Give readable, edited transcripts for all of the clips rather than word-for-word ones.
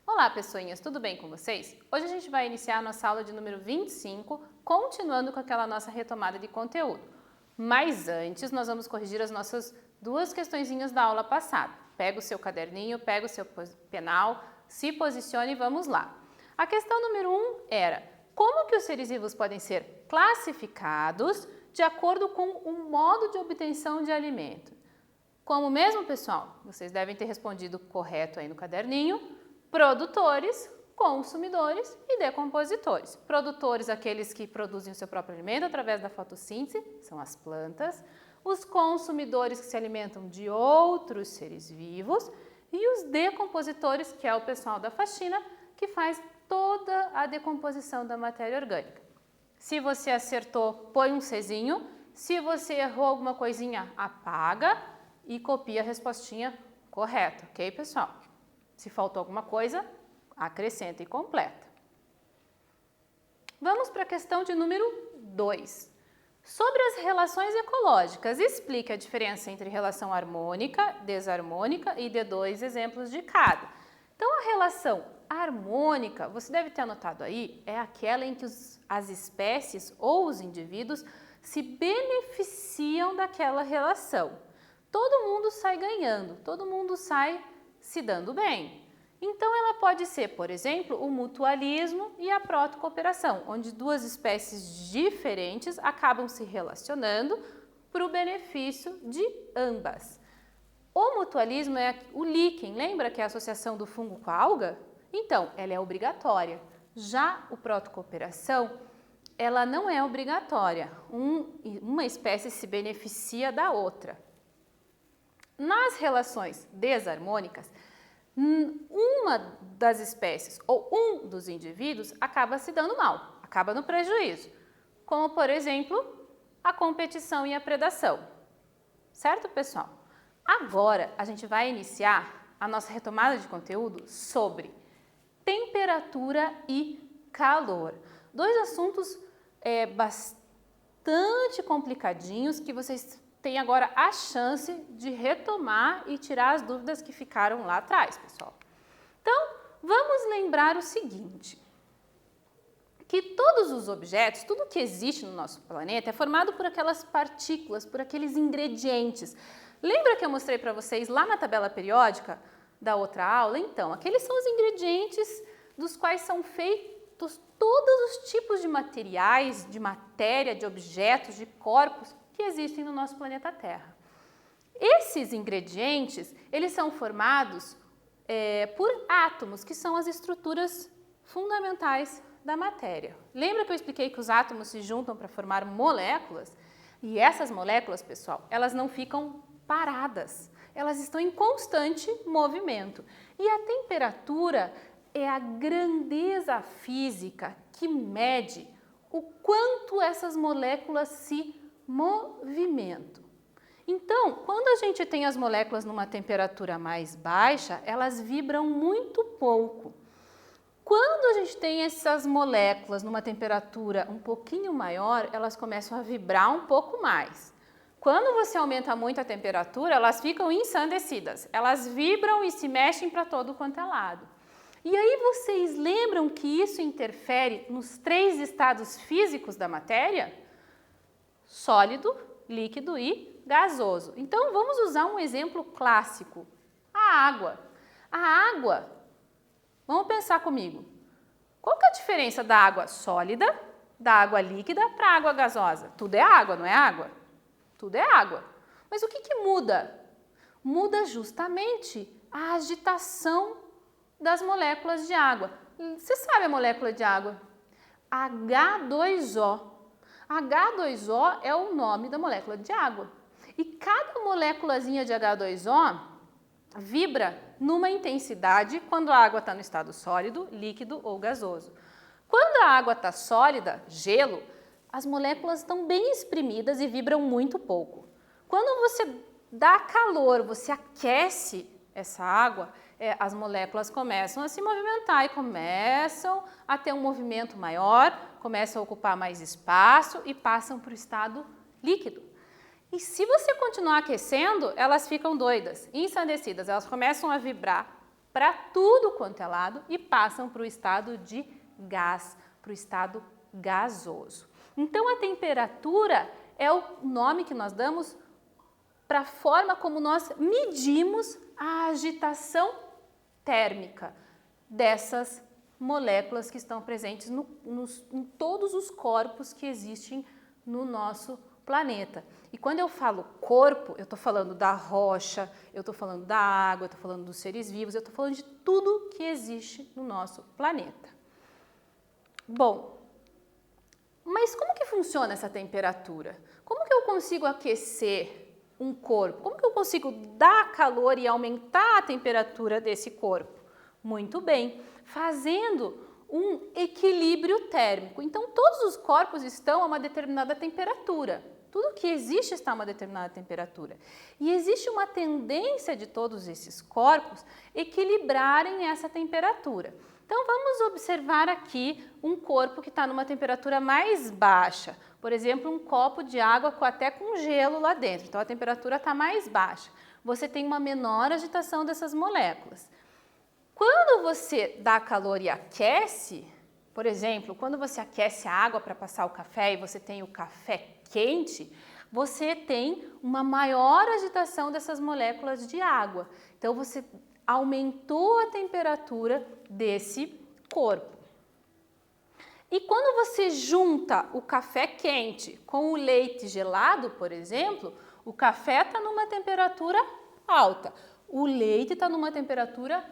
Olá, pessoinhas, tudo bem com vocês? Hoje a gente vai iniciar a nossa aula de número 25, continuando com aquela nossa retomada de conteúdo. Mas antes, nós vamos corrigir as nossas duas questõezinhas da aula passada. Pega o seu caderninho, pega o seu penal, se posicione e vamos lá. A questão número 1 era: como que os seres vivos podem ser classificados de acordo com o modo de obtenção de alimento? Como mesmo, pessoal? Vocês devem ter respondido correto aí no caderninho. Produtores, consumidores e decompositores. Produtores, aqueles que produzem o seu próprio alimento através da fotossíntese, são as plantas. Os consumidores, que se alimentam de outros seres vivos. E os decompositores, que é o pessoal da faxina, que faz toda a decomposição da matéria orgânica. Se você acertou, põe um Czinho. Se você errou alguma coisinha, apaga e copia a respostinha correta, ok, pessoal? Se faltou alguma coisa, acrescenta e completa. Vamos para a questão de número 2. Sobre as relações ecológicas, explique a diferença entre relação harmônica, desarmônica e dê 2 exemplos de cada. Então, a relação harmônica, você deve ter anotado aí, é aquela em que as espécies ou os indivíduos se beneficiam daquela relação. Todo mundo sai ganhando, todo mundo sai se dando bem. Então, ela pode ser, por exemplo, o mutualismo e a protocooperação, onde duas espécies diferentes acabam se relacionando para o benefício de ambas. O mutualismo é o líquen, lembra que é a associação do fungo com a alga? Então, ela é obrigatória. Já o protocooperação, ela não é obrigatória. Uma espécie se beneficia da outra. Nas relações desarmônicas, uma das espécies ou um dos indivíduos acaba se dando mal, acaba no prejuízo, como, por exemplo, a competição e a predação. Certo, pessoal? Agora, a gente vai iniciar a nossa retomada de conteúdo sobre temperatura e calor. 2 assuntos bastante complicadinhos que vocês tem agora a chance de retomar e tirar as dúvidas que ficaram lá atrás, pessoal. Então, vamos lembrar o seguinte, que todos os objetos, tudo que existe no nosso planeta é formado por aquelas partículas, por aqueles ingredientes. Lembra que eu mostrei para vocês lá na tabela periódica da outra aula? Então, aqueles são os ingredientes dos quais são feitos todos os tipos de materiais, de matéria, de objetos, de corpos que existem no nosso planeta Terra. Esses ingredientes, eles são formados por átomos, que são as estruturas fundamentais da matéria. Lembra que eu expliquei que os átomos se juntam para formar moléculas? E essas moléculas, pessoal, elas não ficam paradas, elas estão em constante movimento. E a temperatura é a grandeza física que mede o quanto essas moléculas se movimento. Então, quando a gente tem as moléculas numa temperatura mais baixa, elas vibram muito pouco. Quando a gente tem essas moléculas numa temperatura um pouquinho maior, elas começam a vibrar um pouco mais. Quando você aumenta muito a temperatura, elas ficam ensandecidas. Elas vibram e se mexem para todo quanto é lado. E aí vocês lembram que isso interfere nos 3 estados físicos da matéria? Sólido, líquido e gasoso. Então, vamos usar um exemplo clássico, a água. A água, vamos pensar comigo, qual que é a diferença da água sólida, da água líquida para a água gasosa? Tudo é água, não é água? Tudo é água. Mas o que que muda? Muda justamente a agitação das moléculas de água. Você sabe a molécula de água? H2O. H2O é o nome da molécula de água. E cada moléculazinha de H2O vibra numa intensidade quando a água está no estado sólido, líquido ou gasoso. Quando a água está sólida, gelo, as moléculas estão bem exprimidas e vibram muito pouco. Quando você dá calor, você aquece essa água, as moléculas começam a se movimentar e começam a ter um movimento maior, começam a ocupar mais espaço e passam para o estado líquido. E se você continuar aquecendo, elas ficam doidas, ensandecidas, elas começam a vibrar para tudo quanto é lado e passam para o estado de gás, para o estado gasoso. Então, a temperatura é o nome que nós damos para a forma como nós medimos a agitação térmica dessas moléculas que estão presentes em todos os corpos que existem no nosso planeta. E quando eu falo corpo, eu estou falando da rocha, eu estou falando da água, eu estou falando dos seres vivos, eu estou falando de tudo que existe no nosso planeta. Bom, mas como que funciona essa temperatura? Como que eu consigo aquecer um corpo? Como que eu consigo dar calor e aumentar a temperatura desse corpo? Muito bem, fazendo um equilíbrio térmico. Então, todos os corpos estão a uma determinada temperatura. Tudo que existe está a uma determinada temperatura. E existe uma tendência de todos esses corpos equilibrarem essa temperatura. Então, vamos observar aqui um corpo que está numa temperatura mais baixa. Por exemplo, um copo de água até com gelo lá dentro. Então, a temperatura está mais baixa. Você tem uma menor agitação dessas moléculas. Quando você dá calor e aquece, por exemplo, quando você aquece a água para passar o café e você tem o café quente, você tem uma maior agitação dessas moléculas de água. Então, você aumentou a temperatura desse corpo. E quando você junta o café quente com o leite gelado, por exemplo, o café está numa temperatura alta, o leite está numa temperatura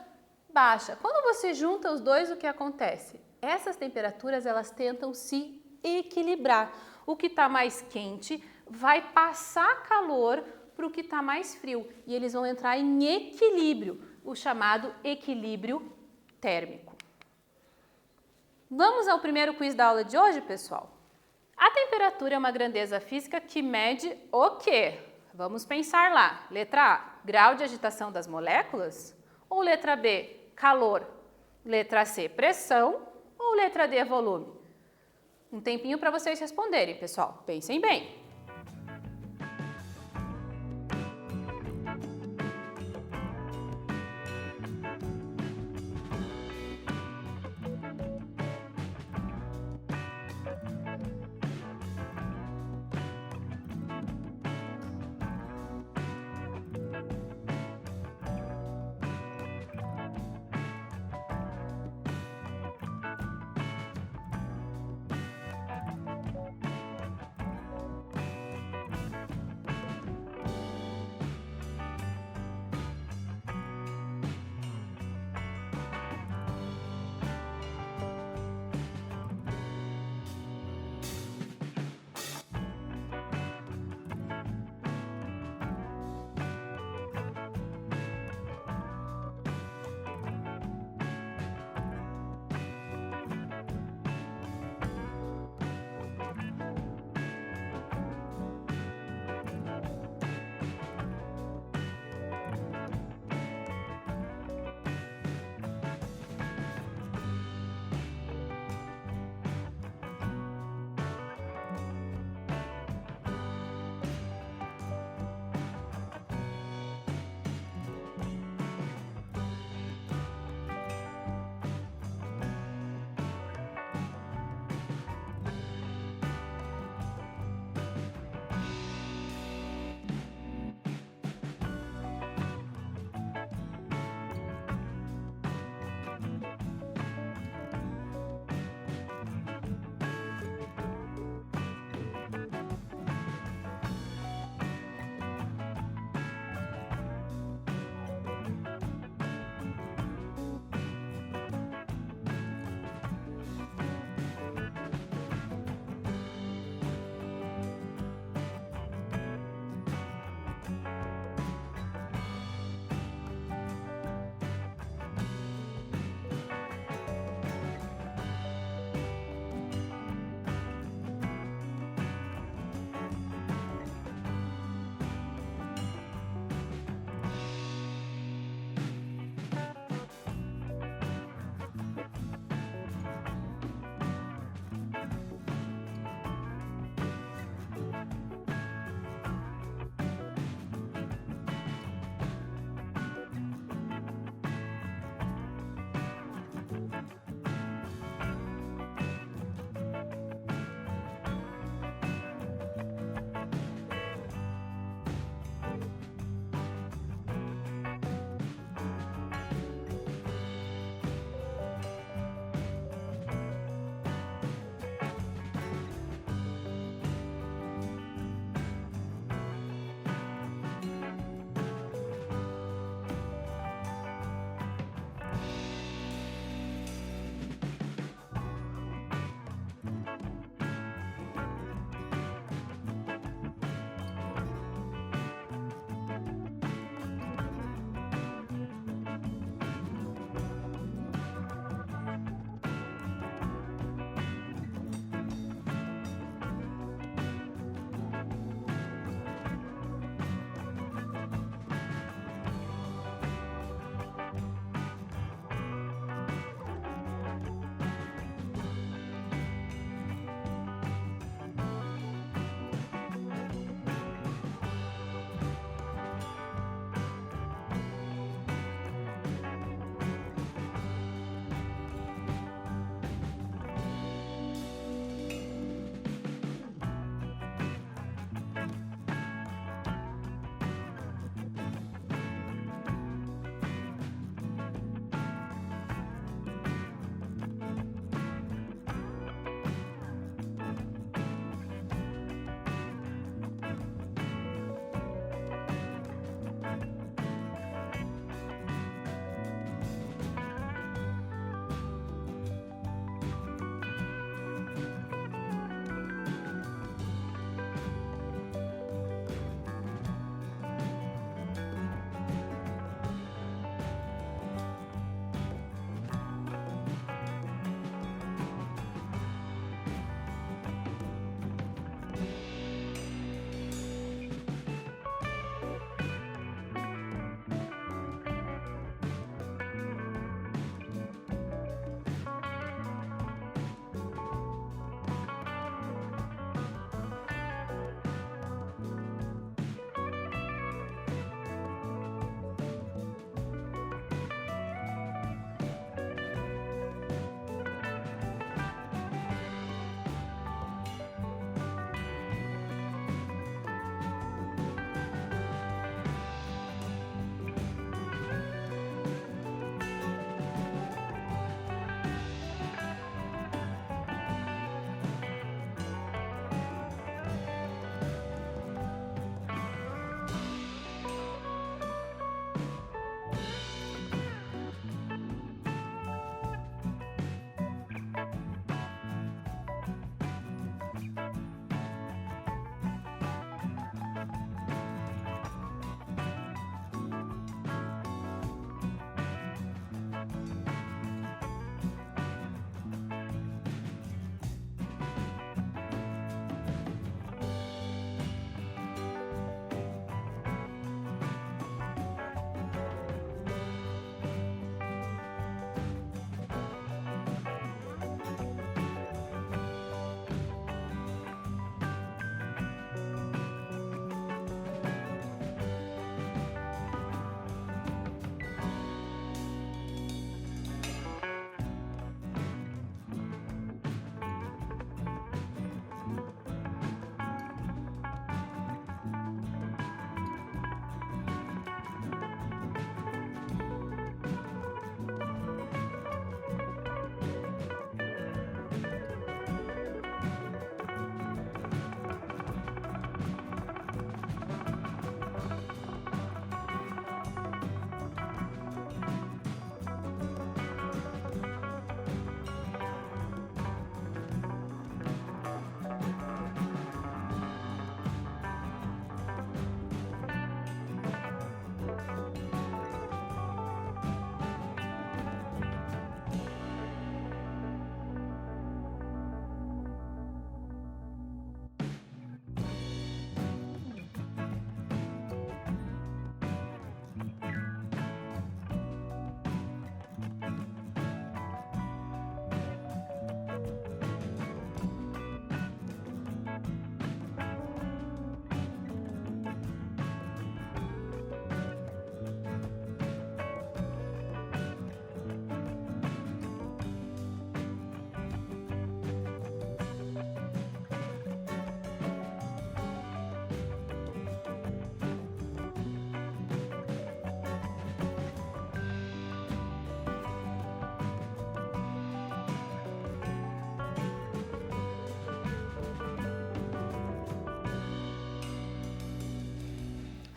baixa. Quando você junta os dois, o que acontece? Essas temperaturas, elas tentam se equilibrar. O que está mais quente vai passar calor para o que está mais frio e eles vão entrar em equilíbrio, o chamado equilíbrio térmico. Vamos ao primeiro quiz da aula de hoje, pessoal? A temperatura é uma grandeza física que mede o quê? Vamos pensar lá. Letra A, grau de agitação das moléculas? Ou letra B, calor? Letra C, pressão? Ou letra D, volume? Um tempinho para vocês responderem, pessoal. Pensem bem.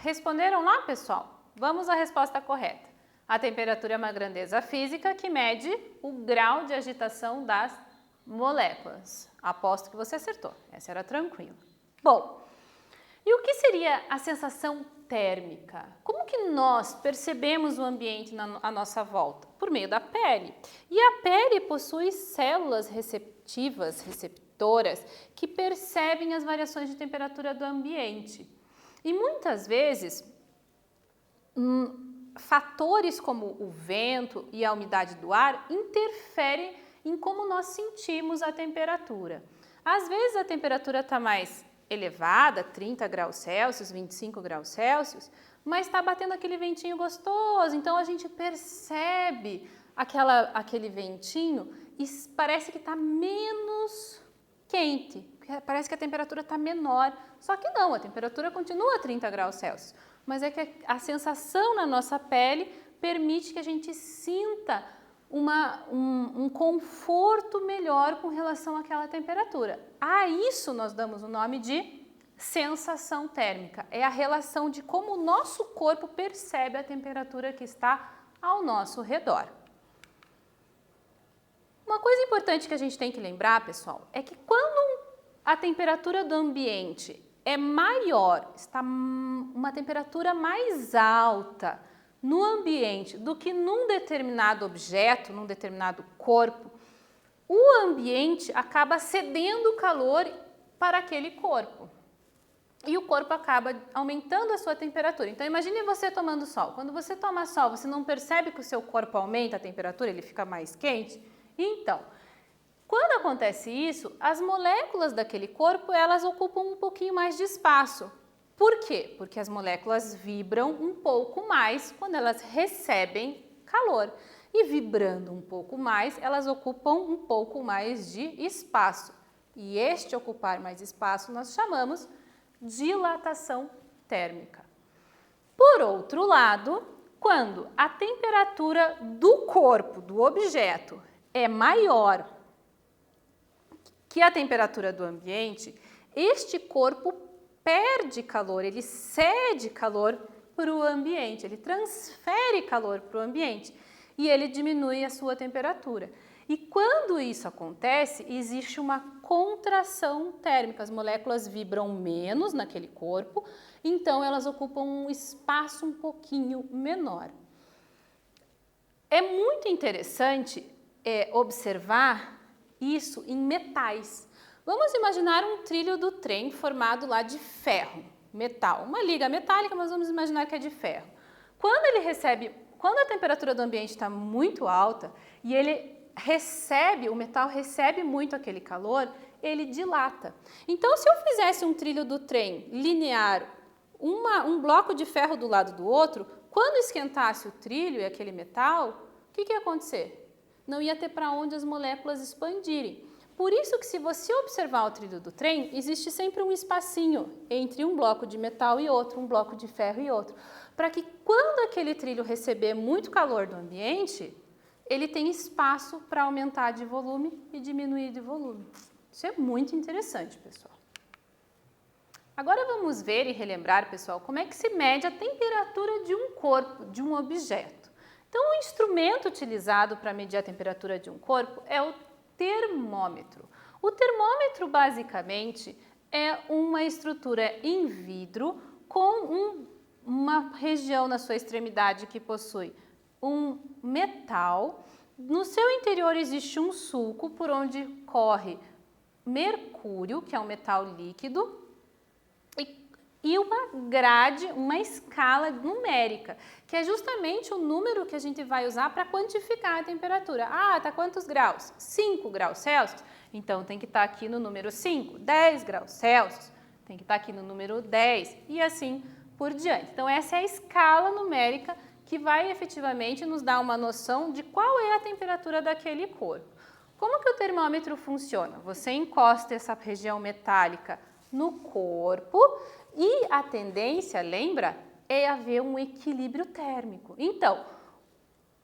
Responderam lá, pessoal? Vamos à resposta correta. A temperatura é uma grandeza física que mede o grau de agitação das moléculas. Aposto que você acertou. Essa era tranquila. Bom, e o que seria a sensação térmica? Como que nós percebemos o ambiente à nossa volta? Por meio da pele. E a pele possui células receptoras, que percebem as variações de temperatura do ambiente. E muitas vezes, fatores como o vento e a umidade do ar interferem em como nós sentimos a temperatura. Às vezes a temperatura está mais elevada, 30 graus Celsius, 25 graus Celsius, mas está batendo aquele ventinho gostoso, então a gente percebe aquele ventinho e parece que está menos quente, parece que a temperatura está menor, só que não, a temperatura continua 30 graus Celsius, mas é que a sensação na nossa pele permite que a gente sinta um conforto melhor com relação àquela temperatura. A isso nós damos o nome de sensação térmica. É a relação de como o nosso corpo percebe a temperatura que está ao nosso redor. Uma coisa importante que a gente tem que lembrar, pessoal, é que quando a temperatura do ambiente é maior, está uma temperatura mais alta no ambiente do que num determinado objeto, num determinado corpo, o ambiente acaba cedendo calor para aquele corpo. E o corpo acaba aumentando a sua temperatura. Então, imagine você tomando sol. Quando você toma sol, você não percebe que o seu corpo aumenta a temperatura, ele fica mais quente? Então, quando acontece isso, as moléculas daquele corpo, elas ocupam um pouquinho mais de espaço. Por quê? Porque as moléculas vibram um pouco mais quando elas recebem calor. E vibrando um pouco mais, elas ocupam um pouco mais de espaço. E este ocupar mais espaço nós chamamos dilatação térmica. Por outro lado, quando a temperatura do corpo, do objeto, é maior que a temperatura do ambiente, este corpo perde calor, ele cede calor para o ambiente, ele transfere calor para o ambiente e ele diminui a sua temperatura. E quando isso acontece, existe uma contração térmica, as moléculas vibram menos naquele corpo, então elas ocupam um espaço um pouquinho menor. É muito interessante observar isso em metais. Vamos imaginar um trilho do trem formado lá de ferro, metal, uma liga metálica, mas vamos imaginar que é de ferro. Quando a temperatura do ambiente está muito alta e o metal recebe muito aquele calor, ele dilata. Então, se eu fizesse um trilho do trem linear, um bloco de ferro do lado do outro, quando esquentasse o trilho e aquele metal, o que ia acontecer? Não ia ter para onde as moléculas expandirem. Por isso que se você observar o trilho do trem, existe sempre um espacinho entre um bloco de metal e outro, um bloco de ferro e outro, para que quando aquele trilho receber muito calor do ambiente, ele tem espaço para aumentar de volume e diminuir de volume. Isso é muito interessante, pessoal. Agora vamos ver e relembrar, pessoal, como é que se mede a temperatura de um corpo, de um objeto. Então, o instrumento utilizado para medir a temperatura de um corpo é o termômetro. O termômetro, basicamente, é uma estrutura em vidro com uma região na sua extremidade que possui um metal. No seu interior existe um sulco por onde corre mercúrio, que é um metal líquido, e uma grade, uma escala numérica, que é justamente o número que a gente vai usar para quantificar a temperatura. Ah, está quantos graus? 5 graus Celsius? Então, tem que estar aqui no número 5. 10 graus Celsius? Tem que estar aqui no número 10 e assim por diante. Então, essa é a escala numérica que vai efetivamente nos dar uma noção de qual é a temperatura daquele corpo. Como que o termômetro funciona? Você encosta essa região metálica no corpo e a tendência, lembra, é haver um equilíbrio térmico. Então,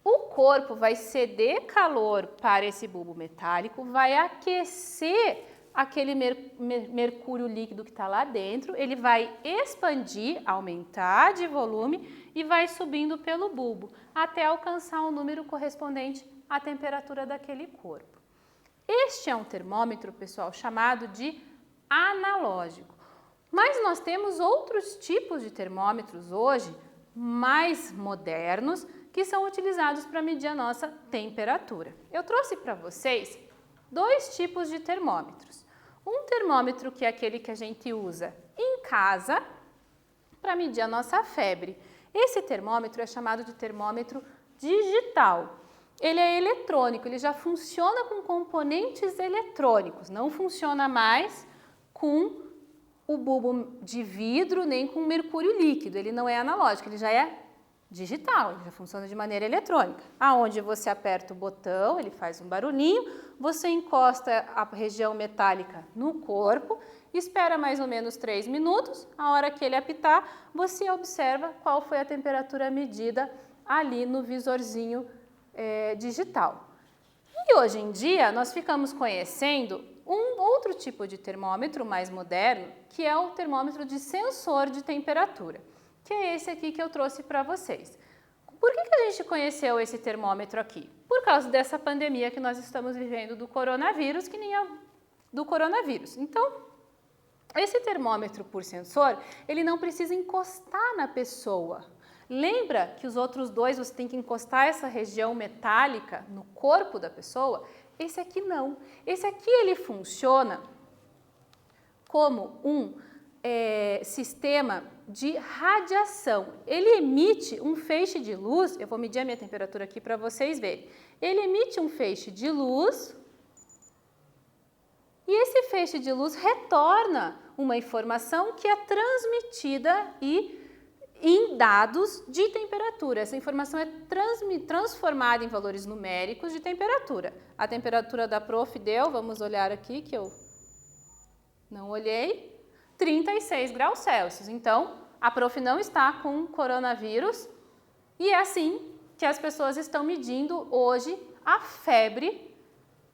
o corpo vai ceder calor para esse bulbo metálico, vai aquecer aquele mercúrio líquido que está lá dentro, ele vai expandir, aumentar de volume e vai subindo pelo bulbo, até alcançar um número correspondente à temperatura daquele corpo. Este é um termômetro, pessoal, chamado de analógico. Mas nós temos outros tipos de termômetros hoje, mais modernos, que são utilizados para medir a nossa temperatura. Eu trouxe para vocês dois tipos de termômetros. Um termômetro que é aquele que a gente usa em casa para medir a nossa febre. Esse termômetro é chamado de termômetro digital. Ele é eletrônico, ele já funciona com componentes eletrônicos, não funciona mais com o bulbo de vidro nem com mercúrio líquido, ele não é analógico, ele já é digital, ele já funciona de maneira eletrônica. Aonde você aperta o botão, ele faz um barulhinho, você encosta a região metálica no corpo, espera mais ou menos 3 minutos, a hora que ele apitar, você observa qual foi a temperatura medida ali no visorzinho digital. E hoje em dia nós ficamos conhecendo um outro tipo de termômetro mais moderno, que é o termômetro de sensor de temperatura, que é esse aqui que eu trouxe para vocês. Por que a gente conheceu esse termômetro aqui? Por causa dessa pandemia que nós estamos vivendo do coronavírus, que nem do coronavírus. Então, esse termômetro por sensor, ele não precisa encostar na pessoa. Lembra que os outros dois você tem que encostar essa região metálica no corpo da pessoa? Esse aqui não. Esse aqui ele funciona como um sistema de radiação. Ele emite um feixe de luz, eu vou medir a minha temperatura aqui para vocês verem. Ele emite um feixe de luz e esse feixe de luz retorna uma informação que é transmitida em dados de temperatura. Essa informação é transformada em valores numéricos de temperatura. A temperatura da prof deu, vamos olhar aqui que eu não olhei, 36 graus Celsius. Então, a prof não está com coronavírus e é assim que as pessoas estão medindo hoje a febre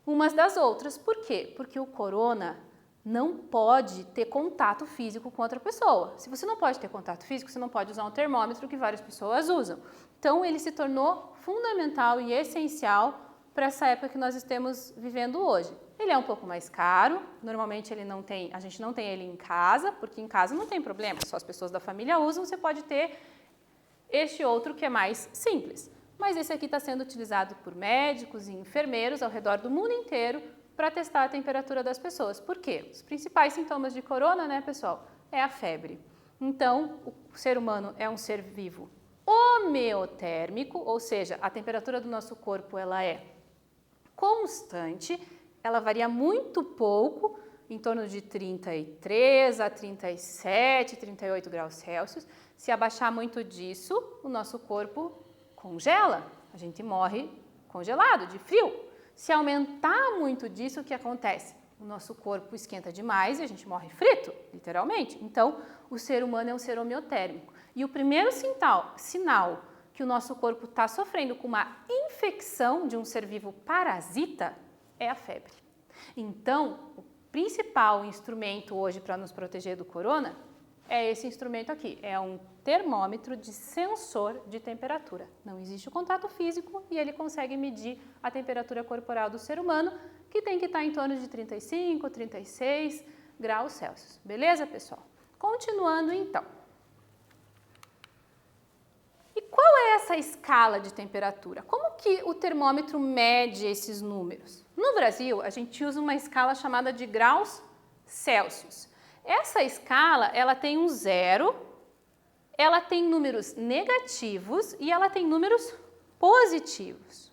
umas das outras. Por quê? Porque o corona não pode ter contato físico com outra pessoa. Se você não pode ter contato físico, você não pode usar um termômetro que várias pessoas usam. Então, ele se tornou fundamental e essencial para essa época que nós estamos vivendo hoje. Ele é um pouco mais caro, normalmente a gente não tem ele em casa, porque em casa não tem problema, só as pessoas da família usam, você pode ter este outro que é mais simples. Mas esse aqui está sendo utilizado por médicos e enfermeiros ao redor do mundo inteiro para testar a temperatura das pessoas. Por quê? Os principais sintomas de corona, né, pessoal, é a febre. Então, o ser humano é um ser vivo homeotérmico, ou seja, a temperatura do nosso corpo ela é constante, ela varia muito pouco, em torno de 33 a 37, 38 graus Celsius. Se abaixar muito disso, o nosso corpo congela, a gente morre congelado, de frio. Se aumentar muito disso, o que acontece? O nosso corpo esquenta demais e a gente morre frito, literalmente. Então, o ser humano é um ser homeotérmico. E o primeiro sinal que o nosso corpo está sofrendo com uma infecção de um ser vivo parasita é a febre. Então, o principal instrumento hoje para nos proteger do corona é esse instrumento aqui, é um termômetro de sensor de temperatura. Não existe o contato físico e ele consegue medir a temperatura corporal do ser humano, que tem que estar em torno de 35, 36 graus Celsius. Beleza, pessoal? Continuando então. E qual é essa escala de temperatura? Como que o termômetro mede esses números? No Brasil, a gente usa uma escala chamada de graus Celsius. Essa escala, ela tem um 0, ela tem números negativos e ela tem números positivos.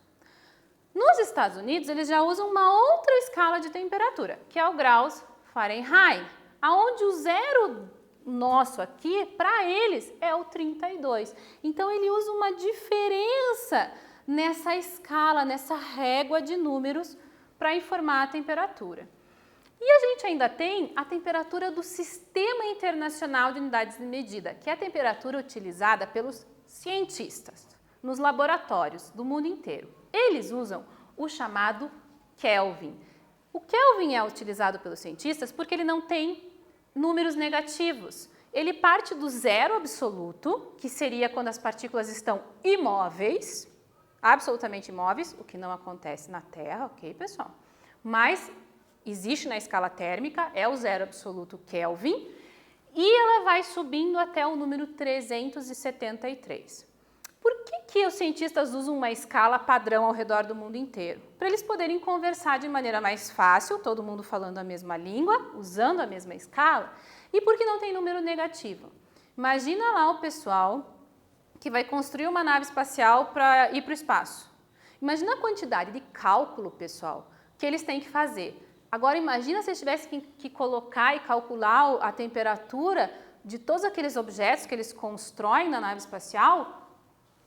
Nos Estados Unidos, eles já usam uma outra escala de temperatura, que é o graus Fahrenheit, aonde o 0 nosso aqui, para eles, é o 32. Então, ele usa uma diferença nessa escala, nessa régua de números para informar a temperatura. E a gente ainda tem a temperatura do Sistema Internacional de Unidades de Medida, que é a temperatura utilizada pelos cientistas nos laboratórios do mundo inteiro. Eles usam o chamado Kelvin. O Kelvin é utilizado pelos cientistas porque ele não tem números negativos. Ele parte do zero absoluto, que seria quando as partículas estão imóveis, absolutamente imóveis, o que não acontece na Terra, ok, pessoal? Mas existe na escala térmica, é o zero absoluto Kelvin, e ela vai subindo até o número 373. Por que os cientistas usam uma escala padrão ao redor do mundo inteiro? Para eles poderem conversar de maneira mais fácil, todo mundo falando a mesma língua, usando a mesma escala, e porque não tem número negativo. Imagina lá o pessoal que vai construir uma nave espacial para ir para o espaço. Imagina a quantidade de cálculo, pessoal, que eles têm que fazer. Agora imagina se eles tivessem que colocar e calcular a temperatura de todos aqueles objetos que eles constroem na nave espacial,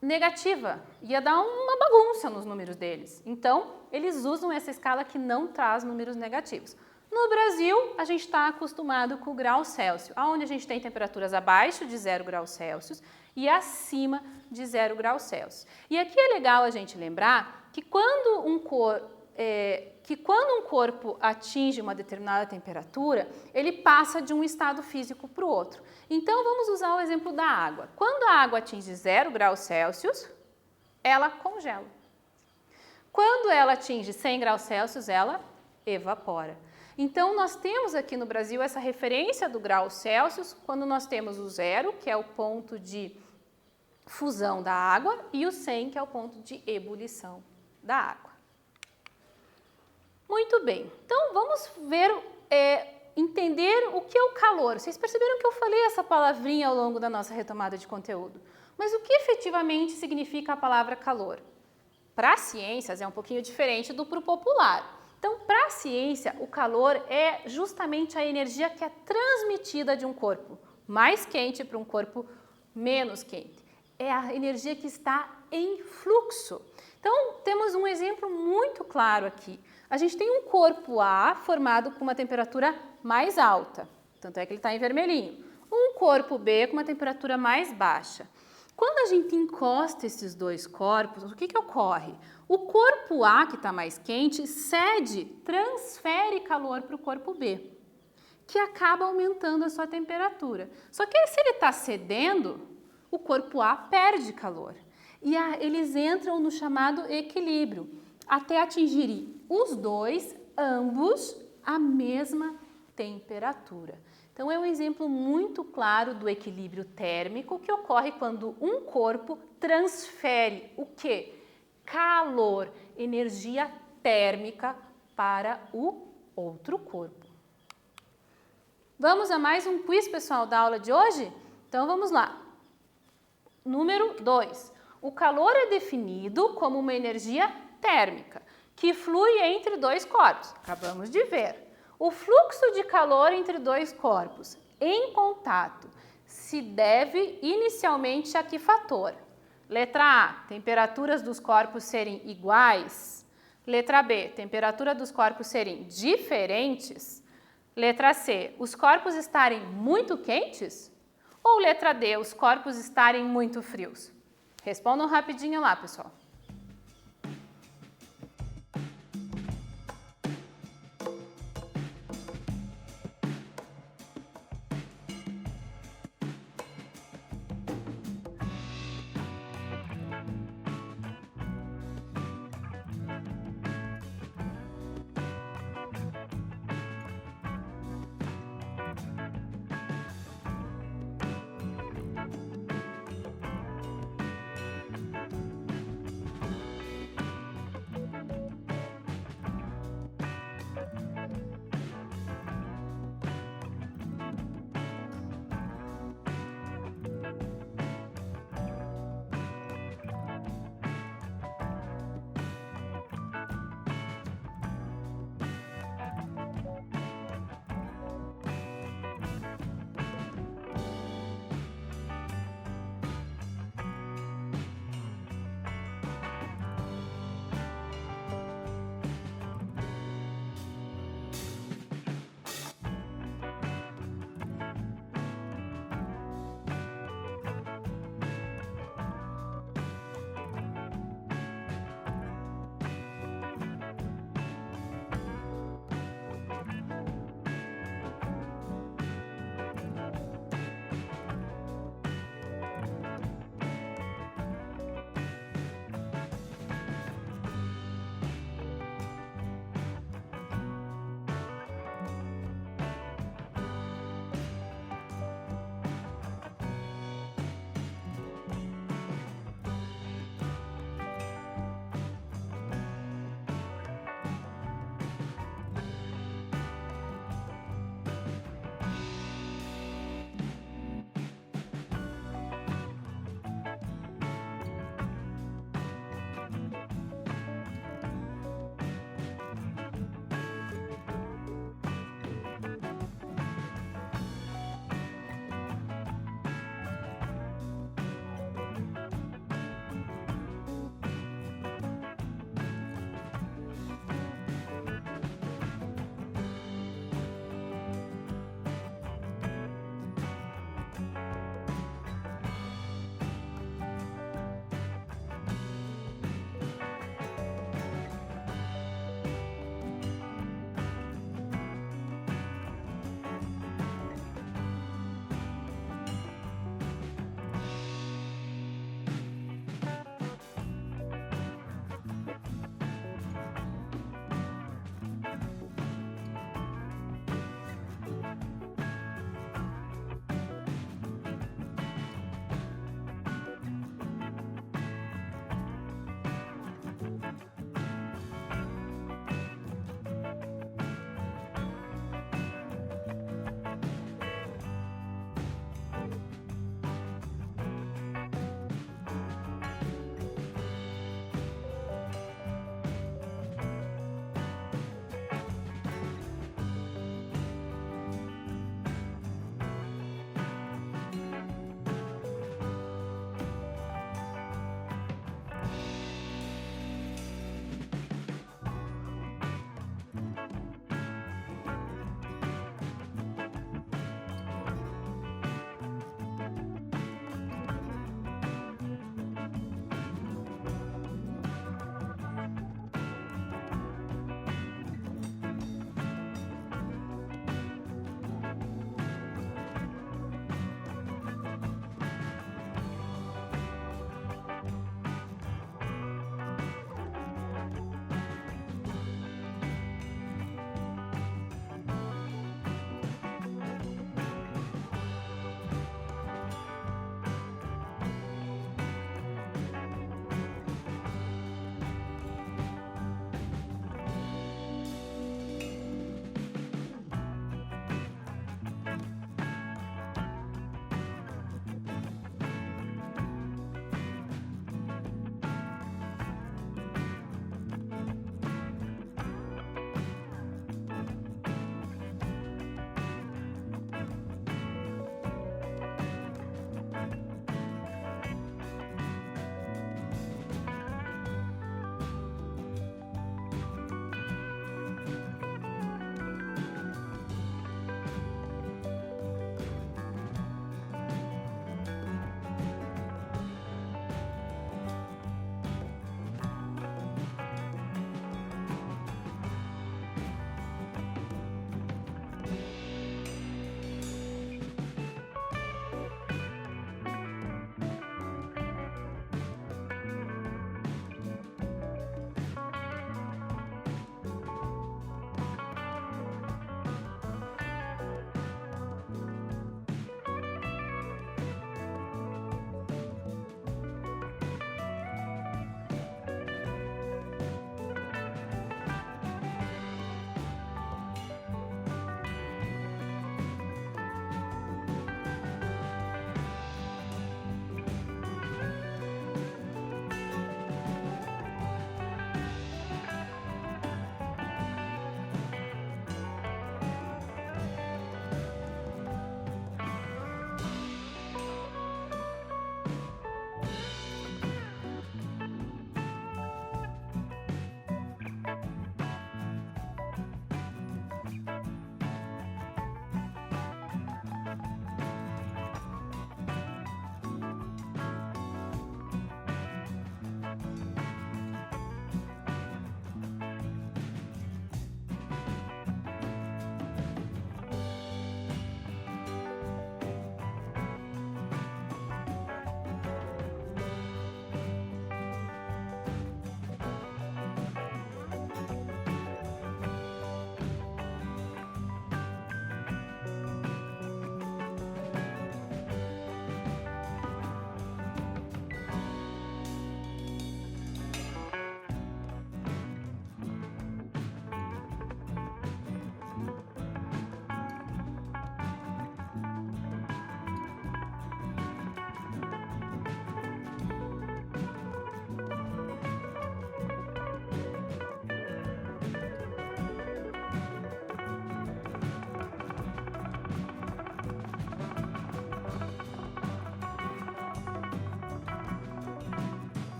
negativa. Ia dar uma bagunça nos números deles. Então, eles usam essa escala que não traz números negativos. No Brasil, a gente está acostumado com o grau Celsius, onde a gente tem temperaturas abaixo de 0 graus Celsius e acima de 0 graus Celsius. E aqui é legal a gente lembrar que quando um corpo atinge uma determinada temperatura, ele passa de um estado físico para o outro. Então, vamos usar o exemplo da água. Quando a água atinge 0 graus Celsius, ela congela. Quando ela atinge 100 graus Celsius, ela evapora. Então, nós temos aqui no Brasil essa referência do grau Celsius, quando nós temos o 0, que é o ponto de fusão da água, e o 100, que é o ponto de ebulição da água. Muito bem, então vamos ver, entender o que é o calor. Vocês perceberam que eu falei essa palavrinha ao longo da nossa retomada de conteúdo. Mas o que efetivamente significa a palavra calor? Para as ciências é um pouquinho diferente do para o popular. Então, para a ciência, o calor é justamente a energia que é transmitida de um corpo mais quente para um corpo menos quente. É a energia que está em fluxo. Então, temos um exemplo muito claro aqui. A gente tem um corpo A formado com uma temperatura mais alta, tanto é que ele está em vermelhinho. Um corpo B com uma temperatura mais baixa. Quando a gente encosta esses dois corpos, o que ocorre? O corpo A, que está mais quente, transfere calor para o corpo B, que acaba aumentando a sua temperatura. Só que se ele está cedendo, o corpo A perde calor. E eles entram no chamado equilíbrio, até atingirem os dois, ambos, a mesma temperatura. Então, é um exemplo muito claro do equilíbrio térmico que ocorre quando um corpo transfere o quê? Calor, energia térmica para o outro corpo. Vamos a mais um quiz, pessoal, da aula de hoje? Então, vamos lá. Número 2. O calor é definido como uma energia térmica que flui entre dois corpos. Acabamos de ver. O fluxo de calor entre dois corpos em contato se deve inicialmente a que fator? Letra A, temperaturas dos corpos serem iguais. Letra B, temperatura dos corpos serem diferentes. Letra C, os corpos estarem muito quentes? Ou letra D, os corpos estarem muito frios? Respondam rapidinho lá, pessoal.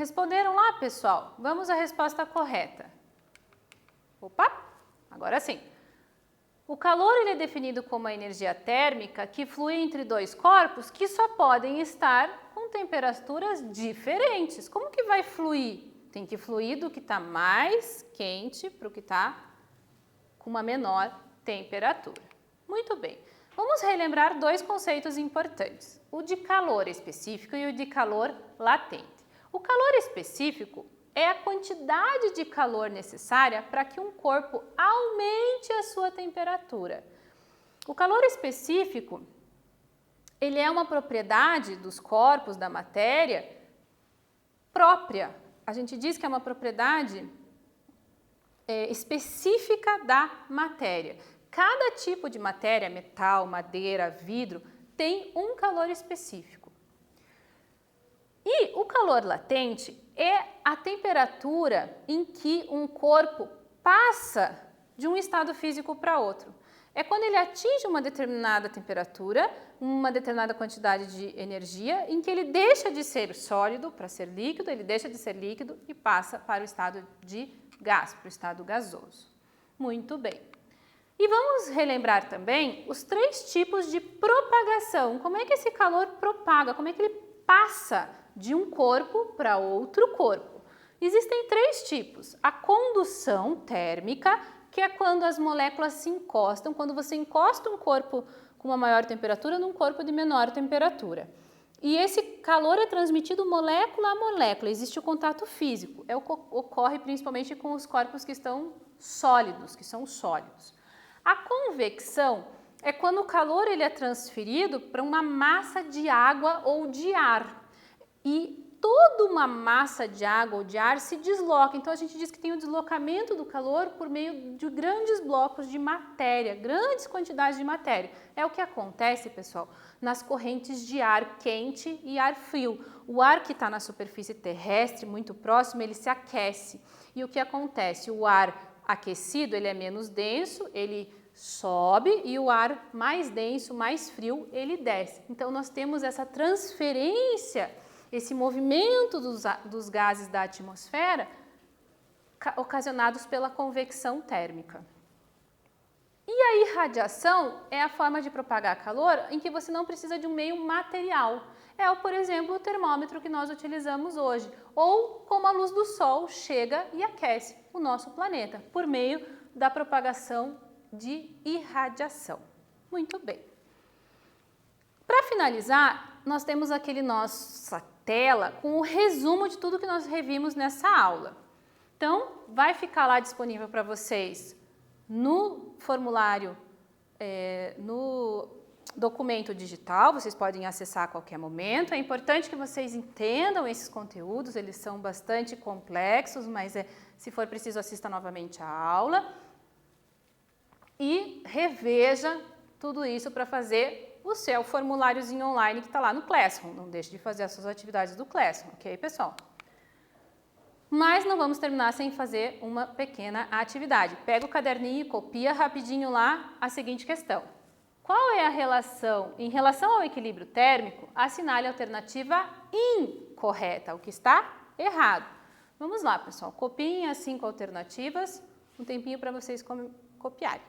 Responderam lá, pessoal? Vamos à resposta correta. Opa, agora sim. O calor ele é definido como a energia térmica que flui entre dois corpos que só podem estar com temperaturas diferentes. Como que vai fluir? Tem que fluir do que está mais quente para o que está com uma menor temperatura. Muito bem. Vamos relembrar dois conceitos importantes, o de calor específico e o de calor latente. O calor específico é a quantidade de calor necessária para que um corpo aumente a sua temperatura. O calor específico, ele é uma propriedade dos corpos, da matéria, própria. A gente diz que é uma propriedade específica da matéria. Cada tipo de matéria, metal, madeira, vidro, tem um calor específico. E o calor latente é a temperatura em que um corpo passa de um estado físico para outro. É quando ele atinge uma determinada temperatura, uma determinada quantidade de energia, em que ele deixa de ser sólido para ser líquido, ele deixa de ser líquido e passa para o estado de gás, para o estado gasoso. Muito bem. E vamos relembrar também os 3 tipos de propagação. Como é que esse calor propaga? Como é que ele passa de um corpo para outro corpo? Existem 3 tipos. A condução térmica, que é quando as moléculas se encostam, quando você encosta um corpo com uma maior temperatura num corpo de menor temperatura. E esse calor é transmitido molécula a molécula, existe o contato físico. Ocorre principalmente com os corpos que estão sólidos, que são sólidos. A convecção é quando o calor ele é transferido para uma massa de água ou de ar. E toda uma massa de água ou de ar se desloca. Então, a gente diz que tem o deslocamento do calor por meio de grandes blocos de matéria, grandes quantidades de matéria. É o que acontece, pessoal, nas correntes de ar quente e ar frio. O ar que está na superfície terrestre, muito próximo, ele se aquece. E o que acontece? O ar aquecido, ele é menos denso, ele sobe, e o ar mais denso, mais frio, ele desce. Então, nós temos essa transferência, esse movimento dos gases da atmosfera ocasionados pela convecção térmica. E a irradiação é a forma de propagar calor em que você não precisa de um meio material. É, por exemplo, o termômetro que nós utilizamos hoje, ou como a luz do sol chega e aquece o nosso planeta, por meio da propagação de irradiação. Muito bem. Para finalizar, nós temos aquele nossa tela com o resumo de tudo que nós revimos nessa aula. Então, vai ficar lá disponível para vocês no formulário, no documento digital, vocês podem acessar a qualquer momento. É importante que vocês entendam esses conteúdos, eles são bastante complexos, mas se for preciso, assista novamente a aula e reveja tudo isso para fazer o seu formuláriozinho online que está lá no Classroom. Não deixe de fazer as suas atividades do Classroom, ok, pessoal? Mas não vamos terminar sem fazer uma pequena atividade. Pega o caderninho e copia rapidinho lá a seguinte questão. Qual é a relação, em relação ao equilíbrio térmico, assinale a alternativa incorreta, o que está errado. Vamos lá, pessoal, copiem as 5 alternativas, um tempinho para vocês copiarem.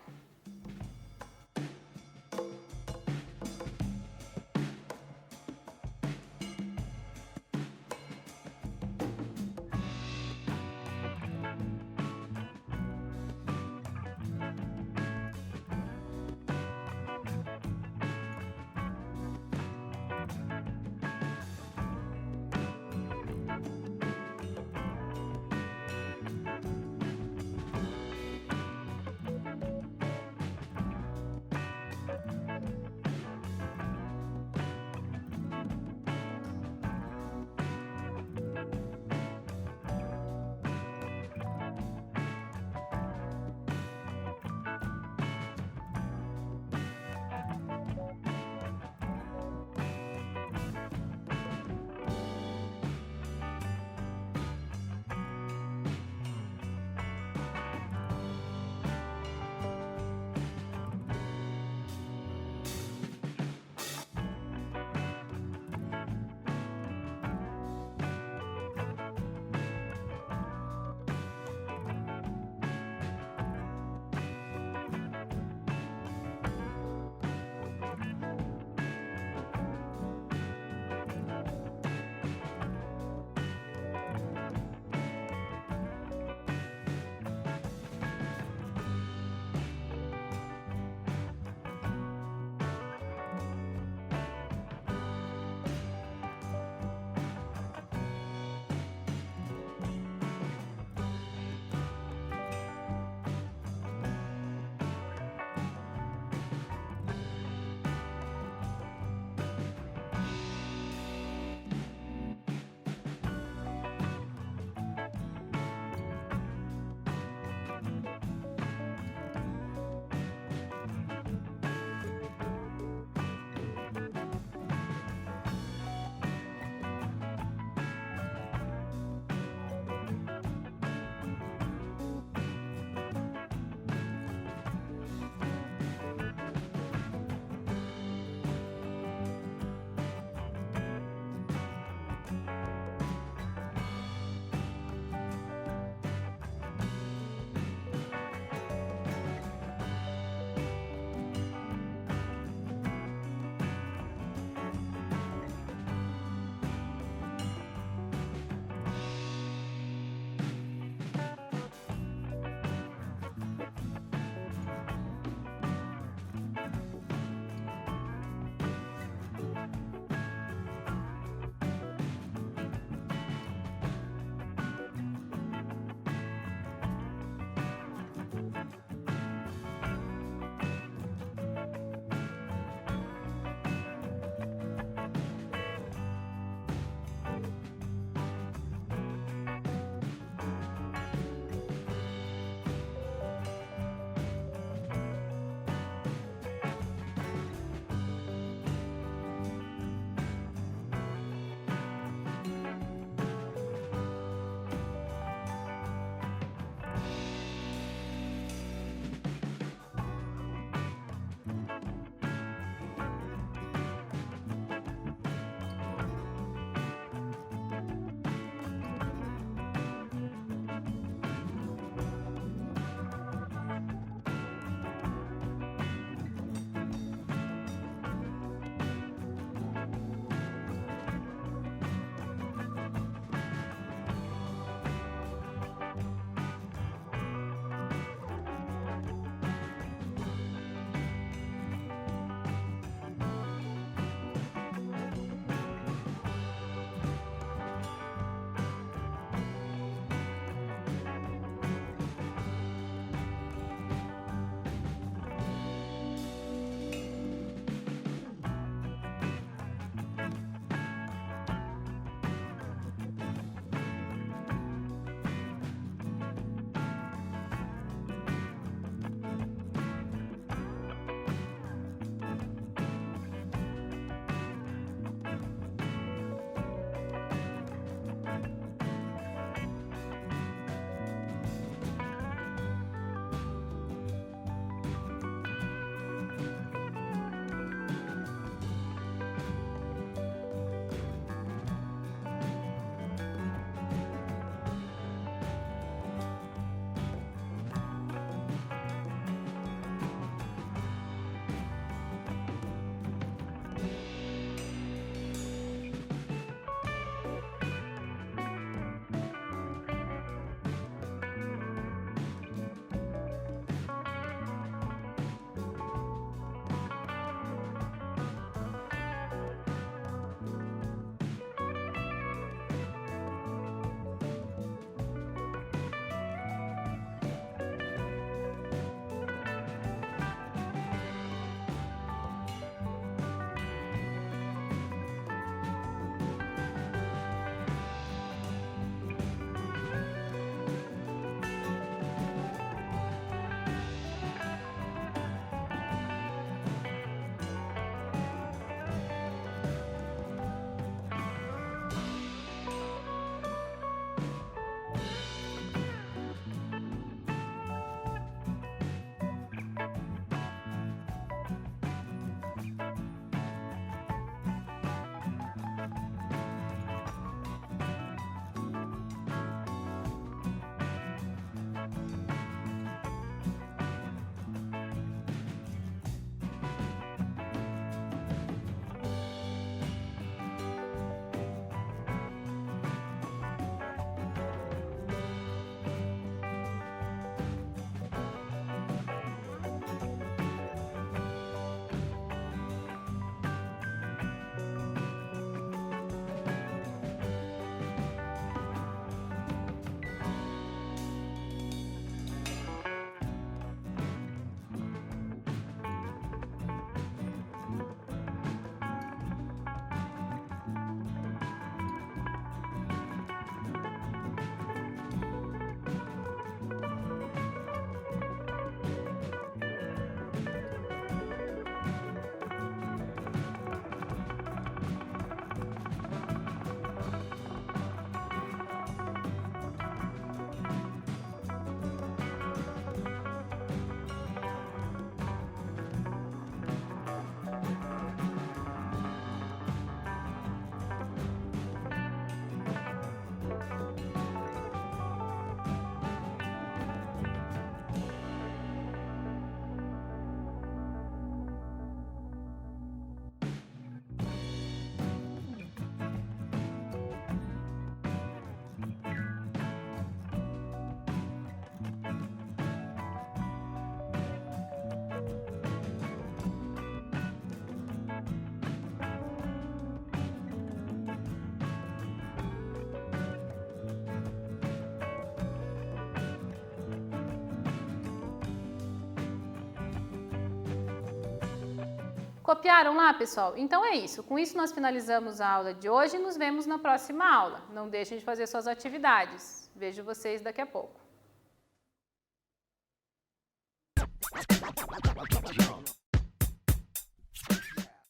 Copiaram lá, pessoal? Então é isso. Com isso nós finalizamos a aula de hoje e nos vemos na próxima aula. Não deixem de fazer suas atividades. Vejo vocês daqui a pouco.